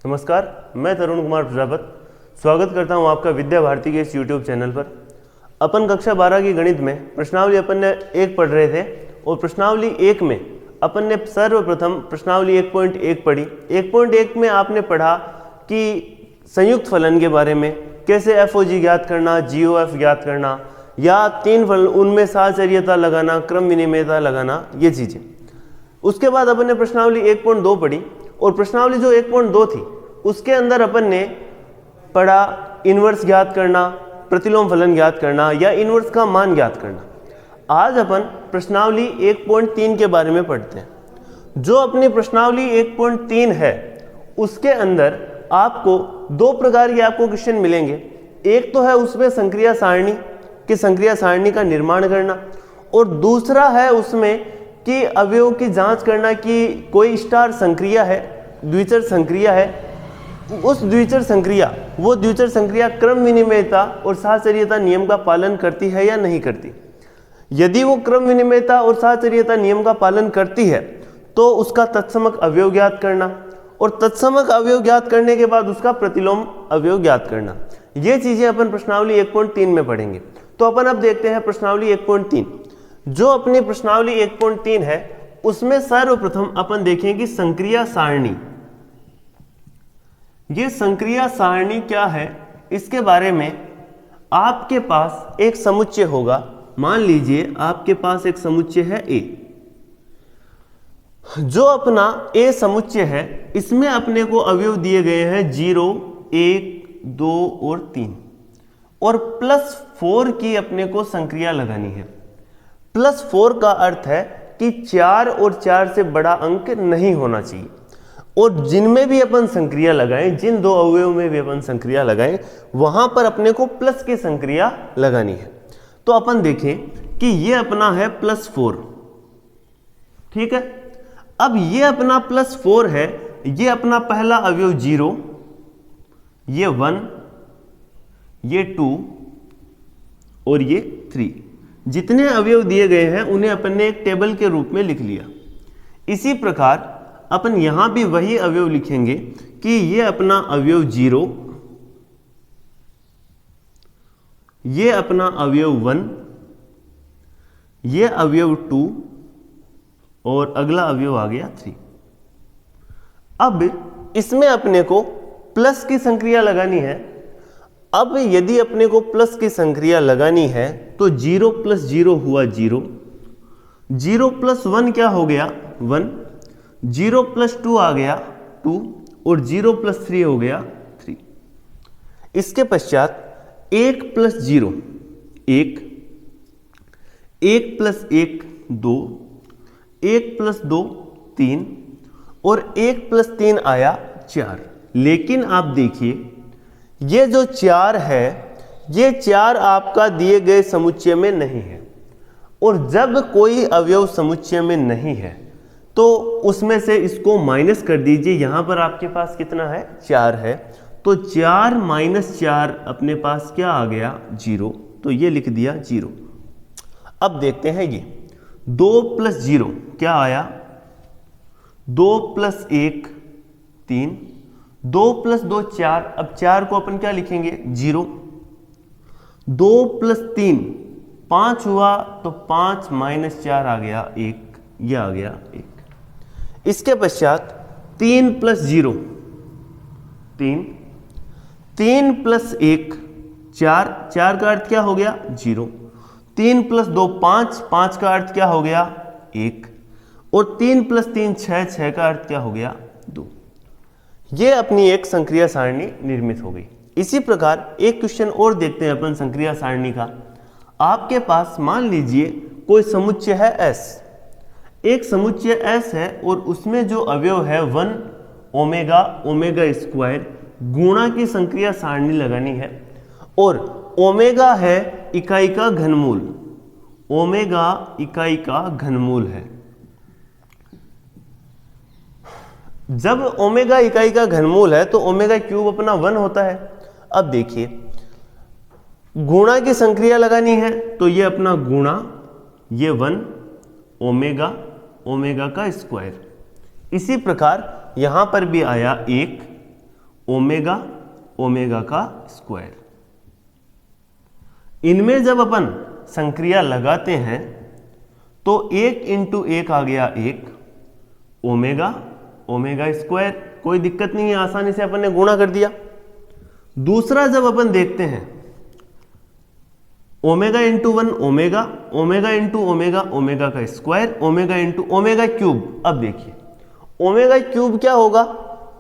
नमस्कार, मैं तरुण कुमार प्रजापत स्वागत करता हूं आपका विद्या भारती के इस यूट्यूब चैनल पर। अपन कक्षा 12 की गणित में प्रश्नावली अपन ने 1 पढ़ रहे थे और प्रश्नावली 1 में अपन ने सर्वप्रथम प्रश्नावली 1.1 पढ़ी। 1.1 में आपने पढ़ा कि संयुक्त फलन के बारे में, कैसे FOG ज्ञात करना, GOF ज्ञात करना या 3 फलन उनमें साहचर्यता लगाना, क्रम विनिमयता लगाना, ये चीज़ें। उसके बाद अपन ने प्रश्नावली 1.2 पढ़ी और प्रश्नावली जो 1.2 थी उसके अंदर अपन ने पढ़ा इन्वर्स ज्ञात करना, प्रतिलोम फलन ज्ञात करना या इन्वर्स का मान ज्ञात करना। आज अपन प्रश्नावली 1.3 के बारे में पढ़ते हैं। जो अपनी प्रश्नावली 1.3 है उसके अंदर आपको 2 प्रकार के आपको क्वेश्चन मिलेंगे। एक तो है उसमें संक्रिया सारणी कि संक्रिया सारणी का निर्माण करना, और दूसरा है उसमें कि अवयव की जांच करना कि कोई स्टार संक्रिया है, द्विचर संक्रिया है, उस द्विचर संक्रिया वो द्विचर संक्रिया क्रम विनिमयता और साहचर्यता नियम का पालन करती है या नहीं करती। यदि वो क्रम विनिमयता और साहचर्यता नियम का पालन करती है तो उसका तत्समक अवयव ज्ञात करना, और तत्समक अवयव ज्ञात करने के बाद उसका प्रतिलोम अवयव ज्ञात करना। ये चीजें अपन प्रश्नावली 1.3 में पढ़ेंगे। तो अपन अब देखते हैं प्रश्नावली 1.3। जो अपनी प्रश्नावली 1.3 है उसमें सर्वप्रथम अपन देखें कि संक्रिया सारणी। ये संक्रिया सारणी क्या है, इसके बारे में आपके पास एक समुच्चय होगा। मान लीजिए आपके पास एक समुच्चय है A। जो अपना A समुच्चय है इसमें अपने को अवयव दिए गए हैं 0, 1, 2 और 3, और +4 की अपने को संक्रिया लगानी है। +4 का अर्थ है कि 4 और 4 से बड़ा अंक नहीं होना चाहिए, और जिनमें भी अपन संक्रिया लगाएं, जिन 2 अवयव में भी अपन संक्रिया लगाएं, वहां पर अपने को प्लस की संक्रिया लगानी है। तो अपन देखें कि ये अपना है +4, ठीक है। अब ये अपना +4 है, ये अपना पहला अवयव 0, ये 1, ये 2 और ये 3। जितने अवयव दिए गए हैं उन्हें अपन ने एक टेबल के रूप में लिख लिया। इसी प्रकार अपन यहां भी वही अवयव लिखेंगे कि ये अपना अवयव 0, ये अपना अवयव 1, ये अवयव 2 और अगला अवयव आ गया 3। अब इसमें अपने को प्लस की संक्रिया लगानी है। अब यदि अपने को प्लस की संक्रिया लगानी है तो 0 + 0 हुआ 0, 0 + 1 क्या हो गया 1, 0 + 2 आ गया 2 और 0 + 3 हो गया 3। इसके पश्चात 1 + 0 1, 1 + 1 2, 1 + 2 3 और 1 + 3 आया 4। लेकिन आप देखिए ये जो 4 है, ये 4 आपका दिए गए समुच्चय में नहीं है, और जब कोई अवयव समुच्चय में नहीं है तो उसमें से इसको माइनस कर दीजिए। यहां पर आपके पास कितना है 4 है, तो 4 - 4 अपने पास क्या आ गया 0, तो ये लिख दिया 0। अब देखते हैं ये 2 + 0 क्या आया 2 + 1 3, 2 + 2 4। अब 4 को अपन क्या लिखेंगे 0, 2 + 3 5 हुआ तो 5 - 4 आ गया 1, यह आ गया 1। इसके पश्चात 3 + 0 3, 3 + 1 4, 4 का अर्थ क्या हो गया 0, 3 + 2 5, 5 का अर्थ क्या हो गया 1, और 3 + 3 6, 6 का अर्थ क्या हो गया 2। ये अपनी एक संक्रिया सारणी निर्मित हो गई। इसी प्रकार एक क्वेश्चन और देखते हैं अपन संक्रिया सारणी का। आपके पास मान लीजिए कोई समुच्चय है S, एक समुच्चय S है और उसमें जो अवयव है 1 ओमेगा ओमेगा स्क्वायर गुणा की संक्रिया सारणी लगानी है, और ओमेगा है इकाई का घनमूल, ओमेगा इकाई का घनमूल है। जब ओमेगा इकाई का घनमूल है तो ओमेगा क्यूब अपना 1 होता है। अब देखिए गुणा की संक्रिया लगानी है तो ये अपना गुणा, ये 1 ओमेगा ओमेगा का स्क्वायर। इसी प्रकार यहां पर भी आया 1 ओमेगा, ओमेगा का स्क्वायर। इनमें जब अपन संक्रिया लगाते हैं तो 1 इंटू 1 आ गया 1 ओमेगा, ओमेगा स्क्वायर, कोई दिक्कत नहीं है, आसानी से अपन ने गुणा कर दिया। दूसरा जब अपन देखते हैं omega into 1 omega, omega into omega, omega का square, omega into omega cube. अब देखिए ओमेगा क्यूब क्या होगा,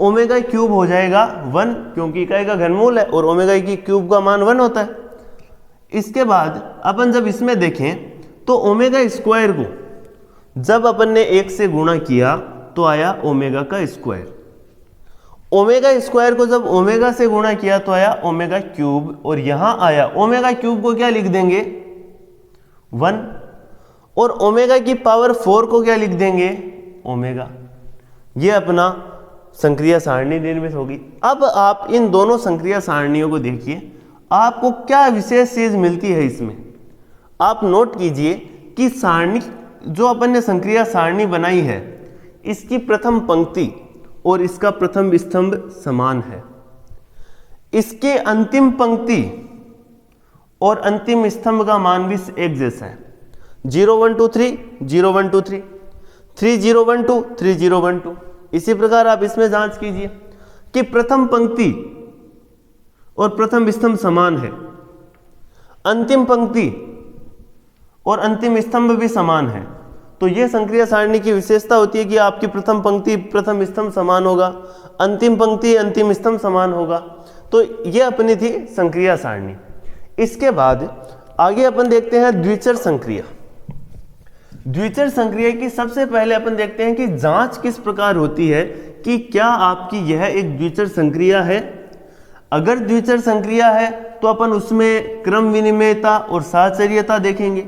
ओमेगा क्यूब हो जाएगा 1, क्योंकि इकाई का घनमूल है और ओमेगा की क्यूब का मान 1 होता है। इसके बाद अपन जब इसमें देखें तो ओमेगा स्क्वायर को जब अपन ने 1 से गुणा किया तो आया ओमेगा का स्क्वायर। ओमेगा स्क्वायर को जब ओमेगा से गुणा किया तो आया ओमेगा क्यूब, और यहां आया ओमेगा क्यूब को क्या लिख देंगे 1, और ओमेगा की पावर 4 को क्या लिख देंगे ओमेगा। ये अपना संक्रिया सारणी निर्मित होगी। अब आप इन दोनों संक्रिया सारणियों को देखिए, आपको क्या विशेष चीज मिलती है इसमें। आप नोट कीजिए कि सारणी जो अपन ने संक्रिया सारणी बनाई है, इसकी प्रथम पंक्ति और इसका प्रथम स्तंभ समान है। इसके अंतिम पंक्ति और अंतिम स्तंभ का मान भी एक जैसा है। 0 1 2 3 0 1 2 3 3 0 1 2 3 0 1 2। इसी प्रकार आप इसमें जांच कीजिए कि प्रथम पंक्ति और प्रथम स्तंभ समान है, अंतिम पंक्ति और अंतिम स्तंभ भी समान है। तो यह संक्रिया सारणी की विशेषता होती है कि आपकी प्रथम पंक्ति प्रथम स्तंभ समान होगा, अंतिम पंक्ति अंतिम स्तंभ समान होगा। तो यह अपनी थी संक्रिया सारणी। इसके बाद आगे अपन देखते हैं द्विचर संक्रिया। द्विचर संक्रिया की सबसे पहले अपन देखते हैं कि जांच किस प्रकार होती है कि क्या आपकी यह एक द्विचर संक्रिया है। अगर द्विचर संक्रिया है तो अपन उसमें क्रम विनिमयता और साहचर्यता देखेंगे।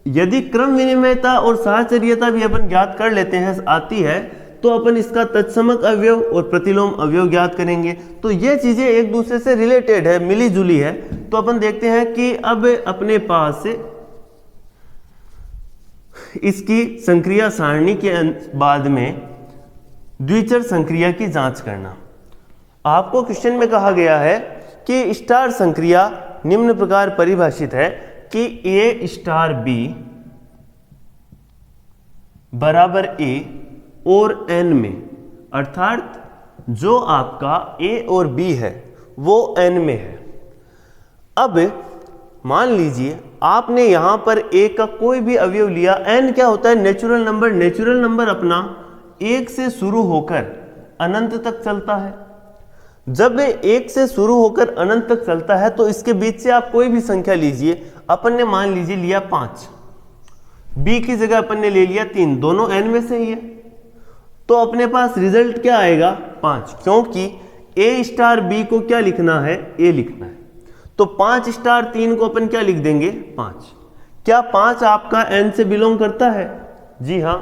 यदि क्रम विनिमयता और साहचर्यता भी अपन ज्ञात कर लेते हैं आती है, तो अपन इसका तत्समक अवयव और प्रतिलोम अवयव ज्ञात करेंगे। तो ये चीजें एक दूसरे से रिलेटेड है, मिली जुली है। तो अपन देखते हैं कि अब अपने पास इसकी संक्रिया सारणी के बाद में द्विचर संक्रिया की जांच करना। आपको क्वेश्चन में कहा गया है कि स्टार संक्रिया निम्न प्रकार परिभाषित है कि A स्टार B बराबर A और N में, अर्थात जो आपका A और B है वो N में है। अब मान लीजिए आपने यहां पर A का कोई भी अवयव लिया। N क्या होता है, नेचुरल नंबर। नेचुरल नंबर अपना 1 से शुरू होकर अनंत तक चलता है। जब 1 से शुरू होकर अनंत तक चलता है तो इसके बीच से आप कोई भी संख्या लीजिए। अपन ने मान लीजिए लिया 5, B की जगह अपन ने ले लिया 3, दोनों N में से ही है, तो अपने पास रिजल्ट क्या आएगा 5, क्योंकि A स्टार B को क्या लिखना है, A लिखना है। तो 5 स्टार 3 को अपन क्या लिख देंगे 5। क्या 5 आपका N से बिलोंग करता है? जी हाँ,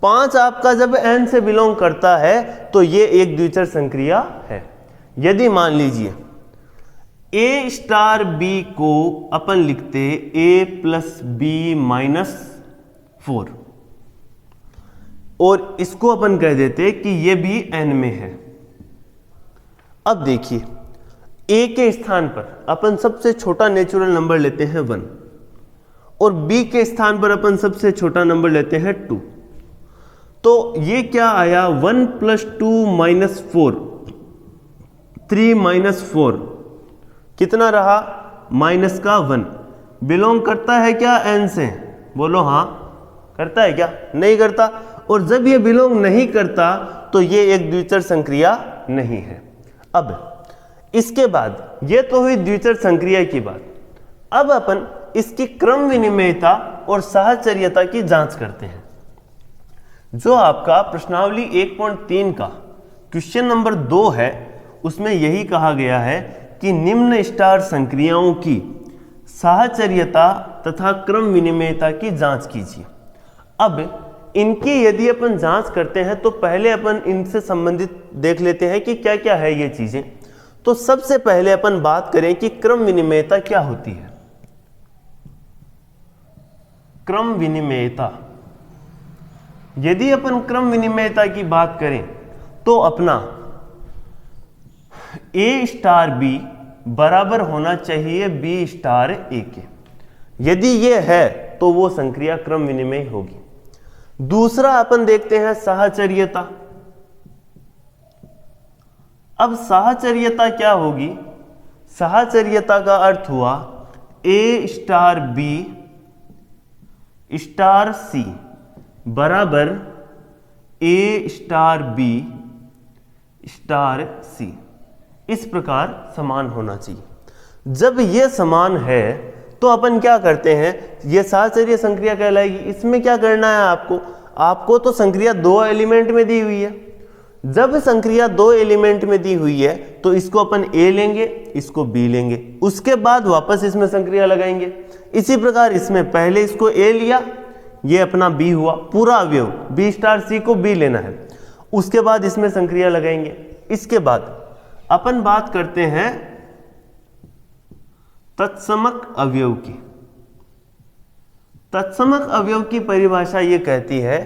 5 आपका जब N से बिलोंग करता है तो ये एक द्विचर संक्रिया है। यदि मान लीजिए A स्टार B को अपन लिखते A प्लस B माइनस 4 और इसको अपन कह देते कि ये भी N में है। अब देखिए A के स्थान पर अपन सबसे छोटा नेचुरल नंबर लेते हैं 1 और B के स्थान पर अपन सबसे छोटा नंबर लेते हैं 2। तो ये क्या आया 1 प्लस 2 माइनस 4, 3 माइनस 4 कितना रहा माइनस का 1। बिलोंग करता है क्या N से? बोलो हाँ, करता है क्या? नहीं करता। और जब ये बिलोंग नहीं करता तो ये एक द्विचर संक्रिया नहीं है। अब इसके बाद ये तो हुई द्विचर संक्रिया की बात। अब अपन इसकी क्रम विनिमयता और साहचर्यता की जांच करते हैं। जो आपका प्रश्नावली 1.3 का क्वेश्चन नंबर 2 है, उसमें यही कहा गया है कि निम्न स्टार संक्रियाओं की साहचर्यता तथा क्रम विनिमयता की जांच कीजिए। अब इनकी यदि अपन जांच करते हैं तो पहले अपन इनसे संबंधित देख लेते हैं कि क्या क्या है ये चीजें। तो सबसे पहले अपन बात करें कि क्रम विनिमयता क्या होती है। क्रम विनिमयता, यदि अपन क्रम विनिमयता की बात करें तो अपना ए स्टार बी बराबर होना चाहिए बी स्टार ए के। यदि ये है तो वो संक्रिया क्रम विनिमय होगी। दूसरा अपन देखते हैं साहचर्यता। अब साहचर्यता क्या होगी? साहचर्यता का अर्थ हुआ ए स्टार बी स्टार सी बराबर ए स्टार बी स्टार सी, इस प्रकार समान होना चाहिए। जब ये समान है तो अपन क्या करते हैं, ये साहचर्य संक्रिया कहलाएगी। इसमें क्या करना है आपको? आपको तो संक्रिया दो एलिमेंट में दी हुई है। जब संक्रिया दो एलिमेंट में दी हुई है तो इसको अपन ए लेंगे, इसको बी लेंगे, उसके बाद वापस इसमें संक्रिया लगाएंगे। इसी प्रकार इसमें पहले इसको ए लिया, ये अपना बी हुआ, पूरा अवयव बी स्टार सी को बी लेना है, उसके बाद इसमें संक्रिया लगाएंगे। इसके बाद अपन बात करते हैं तत्समक अवयव की। तत्समक अवयव की परिभाषा ये कहती है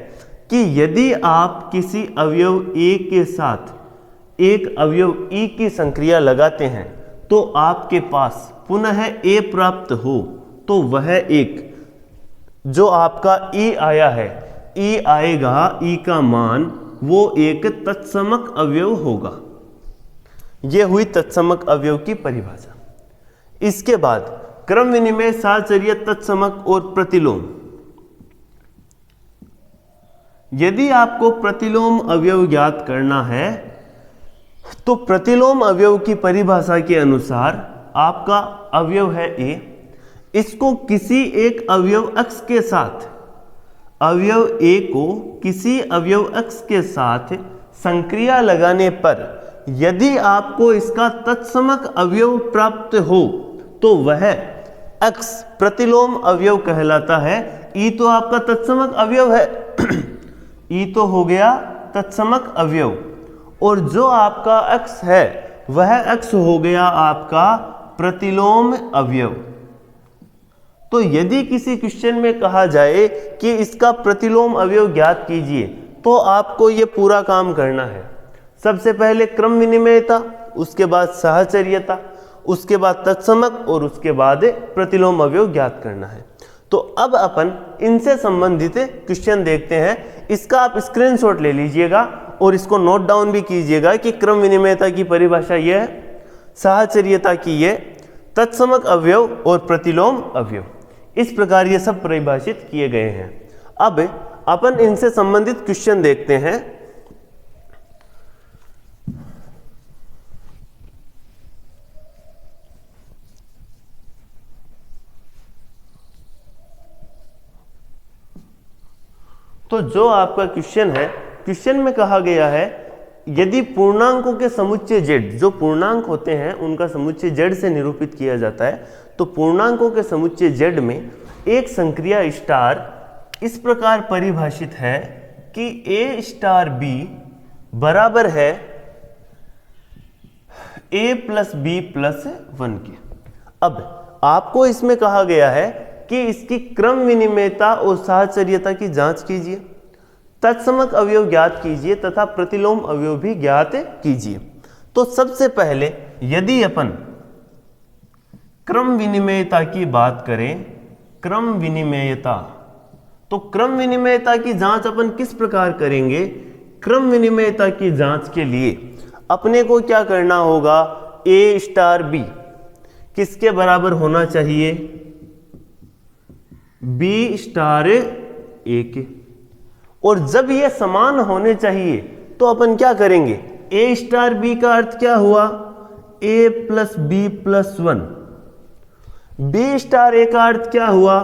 कि यदि आप किसी अवयव ए के साथ एक अवयव ई की संक्रिया लगाते हैं तो आपके पास पुनः ए प्राप्त हो तो वह एक जो आपका ई आया है, ई आएगा, ई का मान वो एक तत्समक अवयव होगा। यह हुई तत्समक अवयव की परिभाषा। इसके बाद क्रम विनिमय, साहचर्य, तत्समक और प्रतिलोम। यदि आपको प्रतिलोम अवयव ज्ञात करना है तो प्रतिलोम अवयव की परिभाषा के अनुसार आपका अवयव है ए, इसको किसी एक अवयव अक्ष के साथ, अवयव ए को किसी अवयव अक्ष के साथ संक्रिया लगाने पर यदि आपको इसका तत्समक अवयव प्राप्त हो तो वह अक्ष प्रतिलोम अवयव कहलाता है। ई तो आपका तत्समक अवयव है, ई तो हो गया तत्समक अवयव, और जो आपका अक्ष है वह अक्ष हो गया आपका प्रतिलोम अवयव। तो यदि किसी क्वेश्चन में कहा जाए कि इसका प्रतिलोम अवयव ज्ञात कीजिए तो आपको ये पूरा काम करना है। सबसे पहले क्रम विनिमयता, उसके बाद साहचर्यता, उसके बाद तत्समक और उसके बाद प्रतिलोम अवयव ज्ञात करना है। तो अब अपन इनसे संबंधित क्वेश्चन देखते हैं। इसका आप स्क्रीनशॉट ले लीजिएगा और इसको नोट डाउन भी कीजिएगा कि क्रम विनिमयता की परिभाषा यह है, साहचर्यता की ये, तत्समक अवयव और प्रतिलोम अवयव, इस प्रकार ये सब परिभाषित किए गए हैं। अब अपन इनसे संबंधित क्वेश्चन देखते हैं। तो जो आपका क्वेश्चन है, क्वेश्चन में कहा गया है यदि पूर्णांकों के समुच्चय z, जो पूर्णांक होते हैं उनका समुच्चय z से निरूपित किया जाता है, तो पूर्णांकों के समुच्चय z में एक संक्रिया स्टार इस प्रकार परिभाषित है कि a स्टार b बराबर है a प्लस बी प्लस 1 के। अब आपको इसमें कहा गया है कि इसकी क्रम विनिमयता और साहचर्यता की जांच कीजिए, तत्समक अवयव ज्ञात कीजिए तथा प्रतिलोम अवयव भी ज्ञात कीजिए। तो सबसे पहले यदि अपन क्रम विनिमयता की बात करें, क्रम विनिमयता, तो क्रम विनिमयता की जांच अपन किस प्रकार करेंगे? क्रम विनिमयता की जांच के लिए अपने को क्या करना होगा? a स्टार b किसके बराबर होना चाहिए? b स्टार a के। और जब ये समान होने चाहिए तो अपन क्या करेंगे? a स्टार b का अर्थ क्या हुआ? a plus B plus 1। b star a का अर्थ क्या हुआ?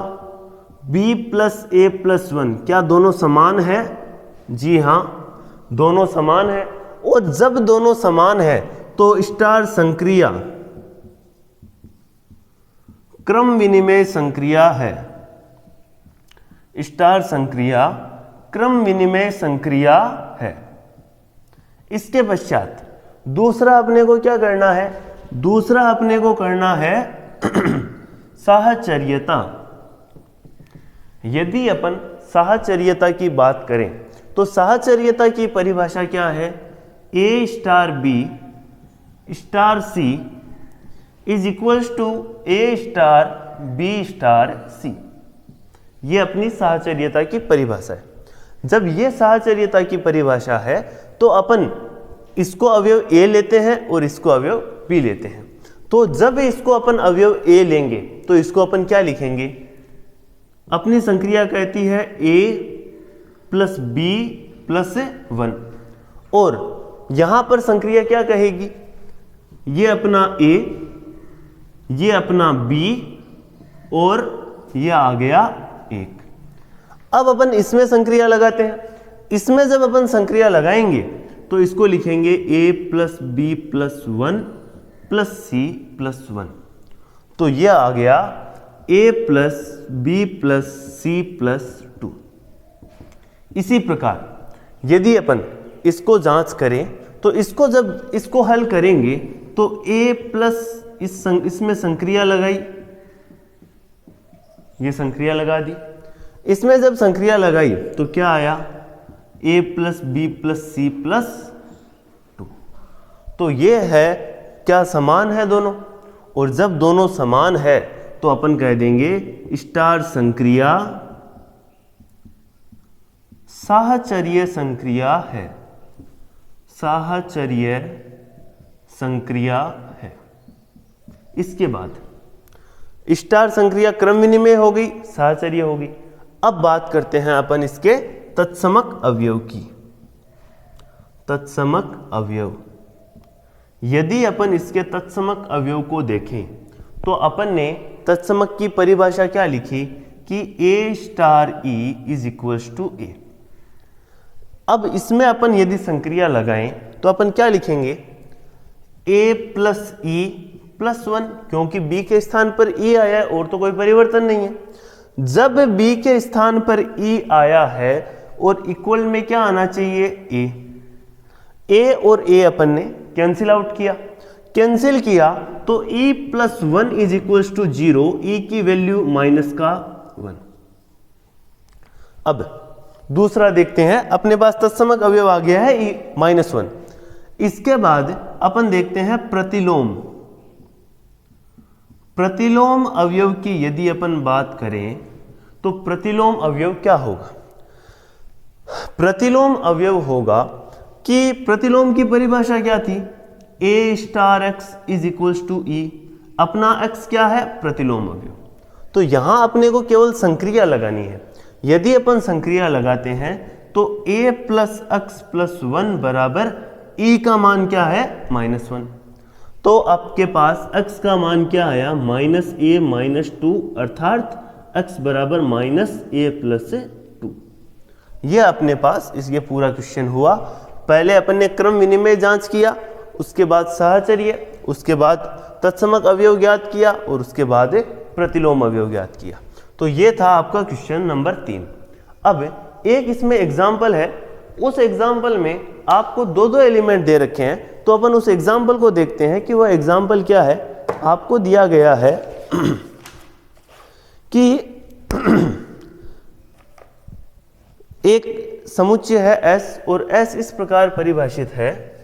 b plus a plus 1। क्या दोनों समान है? जी हाँ, दोनों समान है। और जब दोनों समान है तो स्टार संक्रिया क्रम विनिमय संक्रिया है। स्टार संक्रिया क्रम विनिमय संक्रिया है। इसके पश्चात दूसरा अपने को क्या करना है? दूसरा अपने को करना है साहचर्यता। यदि अपन साहचर्यता की बात करें तो साहचर्यता की परिभाषा क्या है? a star b star C is equals to A star B star C. ये अपनी साहचर्यता की परिभाषा है। जब ये साहचर्यता की परिभाषा है तो अपन इसको अवयव ए लेते हैं और इसको अवयव बी लेते हैं। तो जब इसको अपन अवयव ए लेंगे तो इसको अपन क्या लिखेंगे? अपनी संक्रिया कहती है a प्लस बी प्लस 1, और यहां पर संक्रिया क्या कहेगी? ये अपना a, ये अपना b और ये आ गया 1। अब अपन इसमें संक्रिया लगाते हैं। इसमें जब अपन संक्रिया लगाएंगे तो इसको लिखेंगे a plus B plus 1 plus C plus 1। तो यह आ गया a plus B plus C plus 2। इसी प्रकार यदि अपन इसको जांच करें तो इसको जब इसको हल करेंगे तो a प्लस इसमें संक्रिया लगाई, ये संक्रिया लगा दी। इसमें जब संक्रिया लगाई तो क्या आया? a plus B plus C plus 2। तो ये है क्या? समान है दोनों। और जब दोनों समान है तो अपन कह देंगे स्टार संक्रिया साहचर्य संक्रिया है, साहचर्य संक्रिया है। इसके बाद स्टार संक्रिया क्रम विनिमय हो गई, साहचर्य हो गई। अब बात करते हैं अपन इसके तत्समक अवयव की। तत्समक अवयव, यदि अपन इसके तत्समक अवयव को देखें तो अपन ने तत्समक की परिभाषा क्या लिखी कि a star e is equals to a। अब इसमें अपन यदि संक्रिया लगाएं तो अपन क्या लिखेंगे? a प्लस e प्लस 1, क्योंकि b के स्थान पर e आया है और तो कोई परिवर्तन नहीं है। जब b के स्थान पर e आया है और इक्वल में क्या आना चाहिए? a और a अपन ने कैंसिल आउट किया। कैंसिल किया तो e plus 1 is equals to 0, e की वैल्यू माइनस का 1। अब दूसरा देखते हैं। अपने पास तत्समक अवयव आ गया है e माइनस 1। इसके बाद अपन देखते हैं प्रतिलोम। प्रतिलोम अवयव की यदि अपन बात करें तो प्रतिलोम अवयव क्या होगा? प्रतिलोम अवयव होगा कि प्रतिलोम की परिभाषा क्या थी? a star x is equals to e। अपना x क्या है? प्रतिलोम अवयव। तो यहां अपने को केवल संक्रिया लगानी है। यदि अपन संक्रिया लगाते हैं तो a प्लस x प्लस 1 बराबर e का मान क्या है? माइनस 1। तो आपके पास x का मान क्या आया? माइनस a माइनस 2, अर्थात x बराबर माइनस a प्लस 2। यह अपने पास ये पूरा क्वेश्चन हुआ। पहले अपन ने क्रम विनिमय जांच किया, उसके बाद साहचर्य, उसके बाद तत्समक अवयव ज्ञात किया और उसके बाद प्रतिलोम अवयव ज्ञात किया। तो ये था आपका क्वेश्चन नंबर 3। अब एक इसमें एग्जाम्पल है। उस एग्जाम्पल में आपको दो एलिमेंट दे रखे हैं, तो अपन उस एग्जाम्पल को देखते हैं कि वह एग्जाम्पल क्या है। आपको दिया गया है कि एक समुच्चय है S और S इस प्रकार परिभाषित है।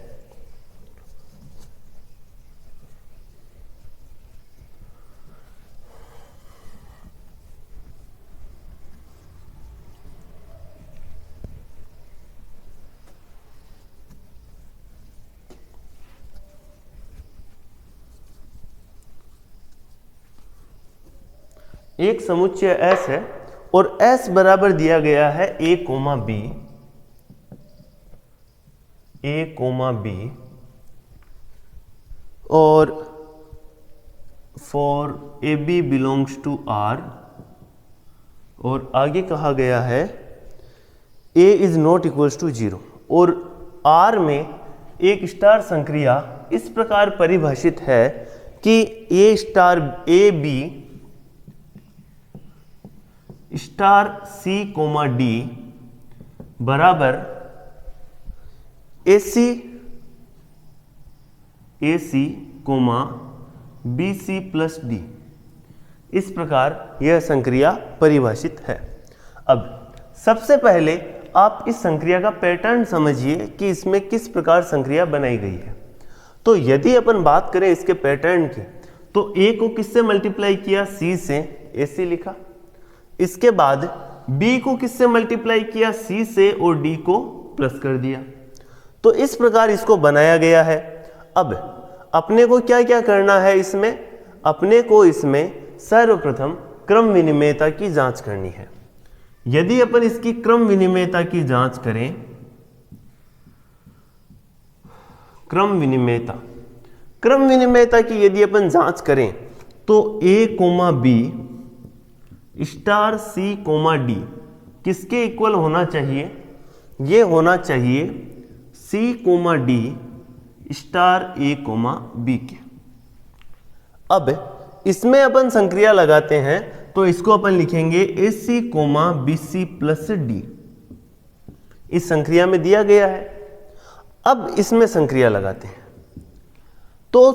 एक समुच्चय S है और S बराबर दिया गया है a comma b, a comma b, और for AB belongs to R, और आगे कहा गया है a is not equals to 0, और R में एक स्टार संक्रिया इस प्रकार परिभाषित है कि a star a b star C comma D बराबर AC comma BC plus D। इस प्रकार यह संक्रिया परिभाषित है। अब सबसे पहले आप इस संक्रिया का पैटर्न समझिए कि इसमें किस प्रकार संक्रिया बनाई गई है। तो यदि अपन बात करें इसके पैटर्न की, तो ए को किससे मल्टीप्लाई किया, सी से, AC लिखा। इसके बाद बी को किससे मल्टीप्लाई किया, सी से, और डी को प्लस कर दिया। तो इस प्रकार इसको बनाया गया है। अब अपने को क्या क्या करना है इसमें, अपने को इसमें सर्वप्रथम क्रम विनिमेयता की जांच करनी है। यदि अपन इसकी क्रम विनिमेयता की जांच करें, क्रम विनिमेयता की यदि अपन जांच करें तो A, B star C, D किसके इक्वल होना चाहिए, ये होना चाहिए C, D star A, B के। अब इसमें अपन संक्रिया लगाते हैं तो इसको अपन लिखेंगे AC, BC प्लस D, इस संक्रिया में दिया गया है। अब इसमें संक्रिया लगाते हैं तो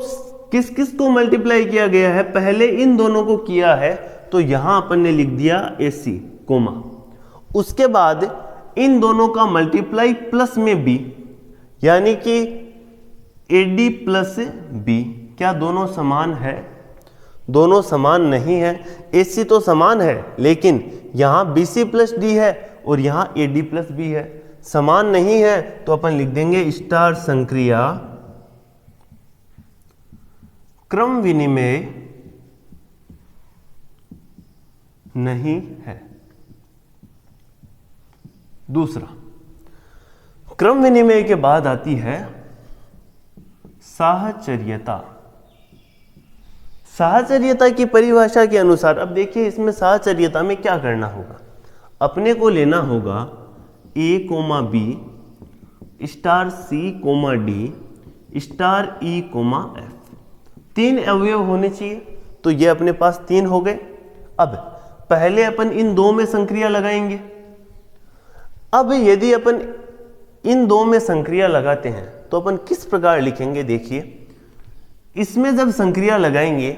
किस किस को मल्टीप्लाई किया गया है, पहले इन दोनों को किया है तो यहां अपन ने लिख दिया AC, उसके बाद इन दोनों का मल्टीप्लाई प्लस में B, यानी कि AD प्लस B। क्या दोनों समान है, दोनों समान नहीं है। AC तो समान है लेकिन यहां BC प्लस D है और यहां AD प्लस B है, समान नहीं है तो अपन लिख देंगे स्टार संक्रिया क्रम विनिमेय नहीं है। दूसरा, क्रम विनिमेय के बाद आती है साहचर्यता। साहचर्यता की परिभाषा के अनुसार, अब देखिए इसमें साहचर्यता में क्या करना होगा, अपने को लेना होगा A, B star C, D star E, F। 3 अवयव होने चाहिए, तो ये अपने पास 3 हो गए। अब पहले अपन इन दो में संक्रिया लगाएंगे। अब यदि अपन इन दो में संक्रिया लगाते हैं तो अपन किस प्रकार लिखेंगे, देखिए इसमें जब संक्रिया लगाएंगे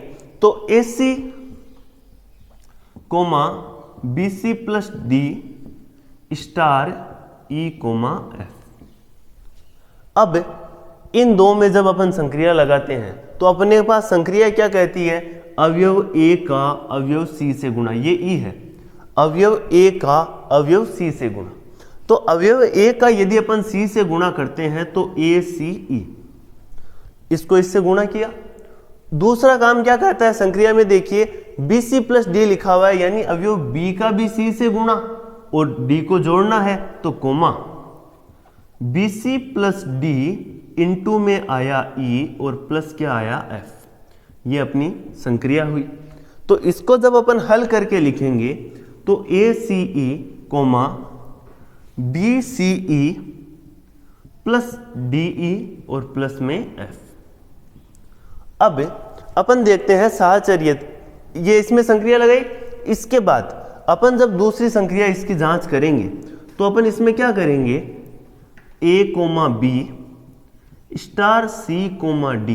तो AC, BC plus D star E, F। अब इन दो में जब अपन संक्रिया लगाते हैं तो अपने पास संक्रिया क्या कहती है, अवयव A का अवयव C से गुणा, ये E है, अवयव A का अवयव C से गुणा। तो अवयव A का यदि अपन C से गुणा करते हैं तो ACE, इसको इससे गुणा किया। दूसरा काम क्या कहता है संक्रिया में, देखिए BC प्लस D लिखा हुआ है, यानी अवयव B का भी C से गुणा और D को जोड़ना है, तो comma BC plus D into में आया E और प्लस क्या आया F, ये अपनी संक्रिया हुई। तो इसको जब अपन हल करके लिखेंगे तो ACE, BCE प्लस DE और प्लस में F। अब अपन देखते हैं साहचर्यता, ये इसमें संक्रिया लगाई। इसके बाद अपन जब दूसरी संक्रिया इसकी जांच करेंगे तो अपन इसमें क्या करेंगे, A, B star C, D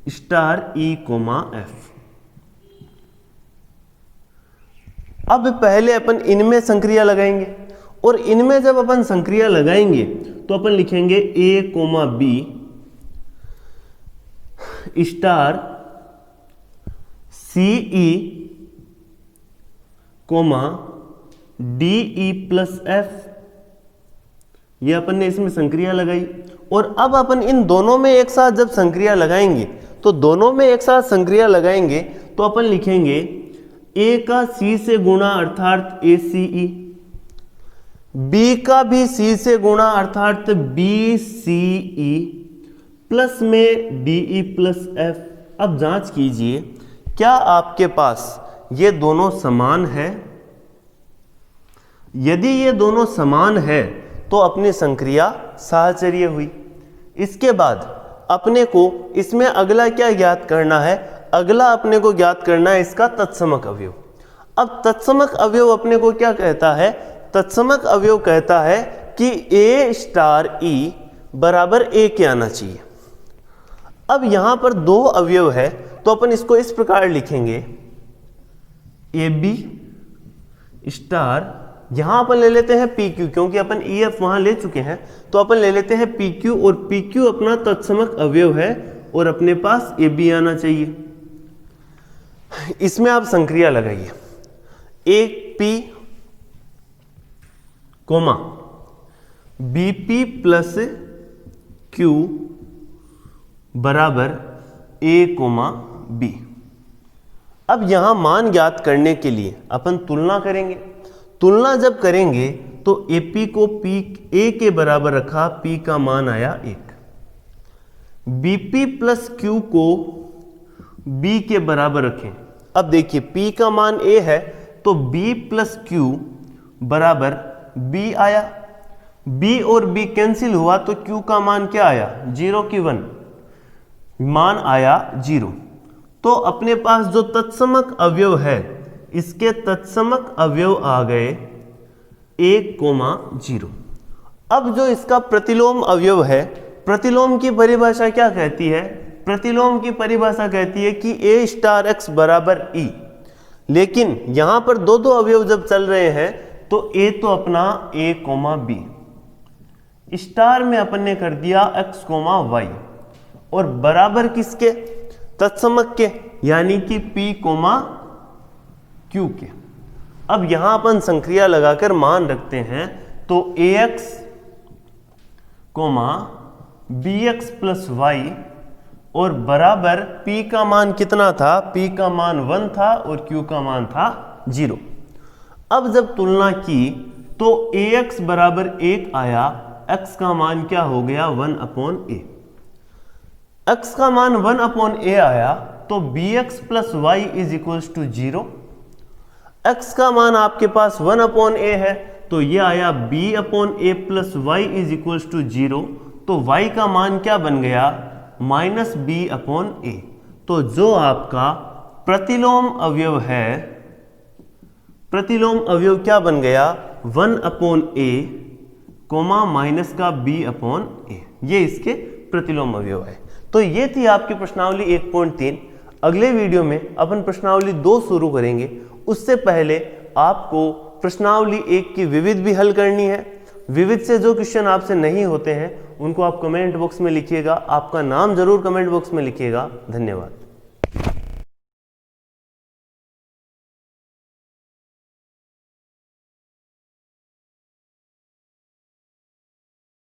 star E, F। अब पहले अपन इनमें संक्रिया लगाएंगे और इनमें जब अपन संक्रिया लगाएंगे तो अपन लिखेंगे A, B star CE, DE plus F। ये अपन ने इसमें संक्रिया लगाई और अब अपन इन दोनों में एक साथ जब संक्रिया लगाएंगे तो दोनों में एक साथ संक्रिया लगाएंगे तो अपन लिखेंगे A का C से गुणा अर्थात ACE, B का भी C से गुणा अर्थात BCE प्लस में DE प्लस F। अब जांच कीजिए क्या आपके पास ये दोनों समान है। यदि ये दोनों समान है तो अपनी संक्रिया साहचर्य हुई। इसके बाद अपने को इसमें अगला क्या ज्ञात करना है, अगला अपने को ज्ञात करना है इसका तत्समक अवयव। अब तत्समक अवयव अपने को क्या कहता है, तत्समक अवयव कहता है कि A स्टार E बराबर A के आना चाहिए। अब यहां पर दो अवयव है तो अपन इसको इस प्रकार लिखेंगे AB स्टार यहां अपन ले लेते हैं पी क्यू, क्योंकि अपन ई एफ वहां ले चुके हैं, तो अपन ले लेते हैं पी क्यू, और पी क्यू अपना तत्समक अवयव है और अपने पास ए बी आना चाहिए। इसमें आप संक्रिया लगाइए, एक P comma B P plus Q बराबर ए कोमा बी। अब यहां मान ज्ञात करने के लिए अपन तुलना करेंगे। तुलना जब करेंगे तो एपी को पी ए के बराबर रखा, पी का मान आया 1। बीपी प्लस क्यू को बी के बराबर रखें। अब देखिए पी का मान ए है तो बी प्लस क्यू बराबर बी आया। बी और बी कैंसिल हुआ तो क्यू का मान क्या आया, 0 की 1, मान आया 0। तो अपने पास जो तत्समक अवयव है, इसके तत्समक अवयव आ गए 1,0। अब जो इसका प्रतिलोम अवयव है, प्रतिलोम की परिभाषा क्या कहती है? प्रतिलोम की परिभाषा कहती है कि a स्टार x बराबर e। लेकिन यहां पर दो दो अवयव जब चल रहे हैं तो a तो अपना a, b, स्टार में अपन ने कर दिया x, y, और बराबर किसके? तत्समक के, यानी कि p, q के। अब यहां अपन संक्रिया लगाकर मान रखते हैं तो ax, bx प्लस y और बराबर p का मान कितना था? p का मान 1 था और q का मान था 0। अब जब तुलना की तो ax बराबर 1 आया, x का मान क्या हो गया? 1/a। x का मान 1/a आया तो bx plus y is equals to 0। x का मान आपके पास 1/a है तो ये आया b/a plus y is equals to 0। तो y का मान क्या बन गया? -b/a। तो जो आपका प्रतिलोम अवयव है, प्रतिलोम अवयव क्या बन गया? 1/a माइनस का b/a। ये इसके प्रतिलोम अवयव है। तो ये थी आपकी प्रश्नावली 1.3। अगले वीडियो में अपन प्रश्नावली 2 शुरू करेंगे। उससे पहले आपको प्रश्नावली 1 की विविध भी हल करनी है। विविध से जो क्वेश्चन आपसे नहीं होते हैं उनको आप कमेंट बॉक्स में लिखिएगा। आपका नाम जरूर कमेंट बॉक्स में लिखिएगा। धन्यवाद।